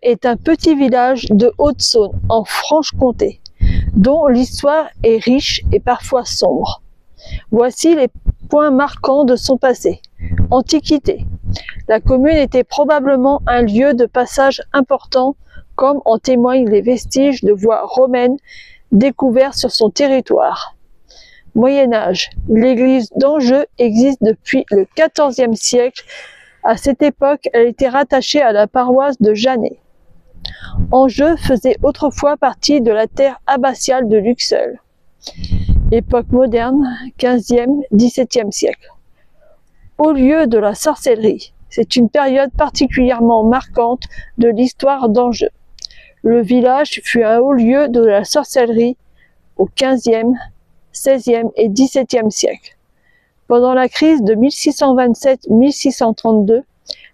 Est un petit village de Haute-Saône, en Franche-Comté, dont l'histoire est riche et parfois sombre. Voici les points marquants de son passé. Antiquité. La commune était probablement un lieu de passage important, comme en témoignent les vestiges de voies romaines découverts sur son territoire. Moyen Âge. L'église d'Angeux existe depuis le XIVe siècle. À cette époque, elle était rattachée à la paroisse de Janet. Angeux faisait autrefois partie de la terre abbatiale de Luxeuil. Époque moderne, 15e, 17e siècle. Haut lieu de la sorcellerie. C'est une période particulièrement marquante de l'histoire d'Angeux. Le village fut un haut lieu de la sorcellerie au 15e, 16e et 17e siècle. Pendant la crise de 1627-1632,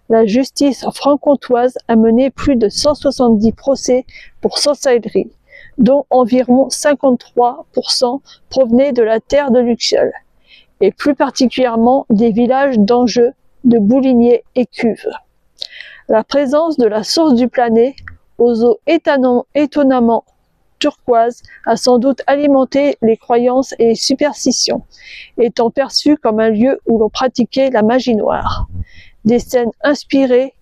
la justice franc-comtoise a mené plus de 170 procès pour sorcellerie, dont environ 53% provenaient de la terre de Luxeuil, et plus particulièrement des villages d'Angeux, de Boulinier et Cuves. La présence de la source du Planet, aux eaux étonnamment turquoise, a sans doute alimenté les croyances et les superstitions, étant perçue comme un lieu où l'on pratiquait la magie noire. Des scènes inspirées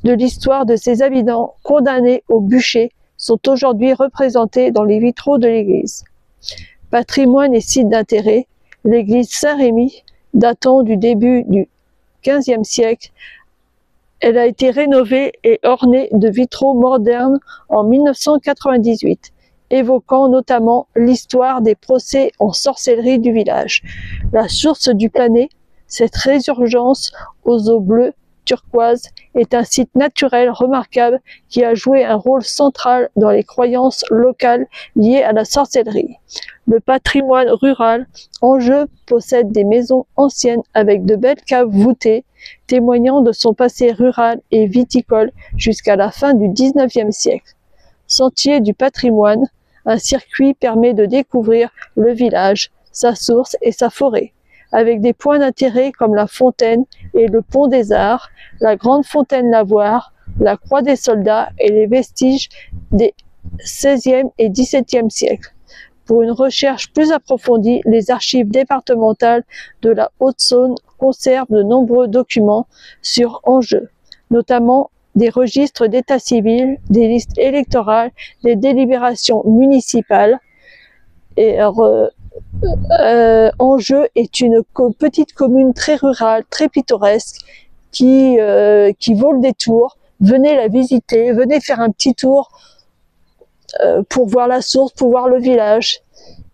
de l'histoire de ses habitants condamnés au bûcher sont aujourd'hui représentées dans les vitraux de l'église. Patrimoine et site d'intérêt, l'église Saint-Rémy, datant du début du XVe siècle, elle a été rénovée et ornée de vitraux modernes en 1998, évoquant notamment l'histoire des procès en sorcellerie du village. La source du Planet, cette résurgence aux eaux bleues turquoises, est un site naturel remarquable qui a joué un rôle central dans les croyances locales liées à la sorcellerie. Le patrimoine rural, Angeux possède des maisons anciennes avec de belles caves voûtées, témoignant de son passé rural et viticole jusqu'à la fin du XIXe siècle. Sentier du patrimoine, un circuit permet de découvrir le village, sa source et sa forêt, avec des points d'intérêt comme la fontaine et le pont des Arts, la grande fontaine Lavoir, la croix des soldats et les vestiges des XVIe et XVIIe siècles. Pour une recherche plus approfondie, les archives départementales de la Haute-Saône conservent de nombreux documents sur Angeux, notamment des registres d'état civil, des listes électorales, des délibérations municipales. Et Angeux est une petite commune très rurale, très pittoresque, qui vaut le détour. Venez la visiter, venez faire un petit tour pour voir la source, pour voir le village.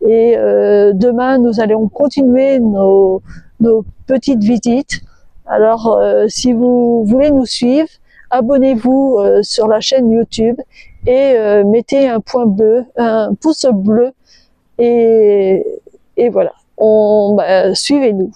Et demain, nous allons continuer nos petites visites. Alors, si vous voulez nous suivre, abonnez-vous sur la chaîne YouTube et mettez un pouce bleu et voilà, suivez-nous.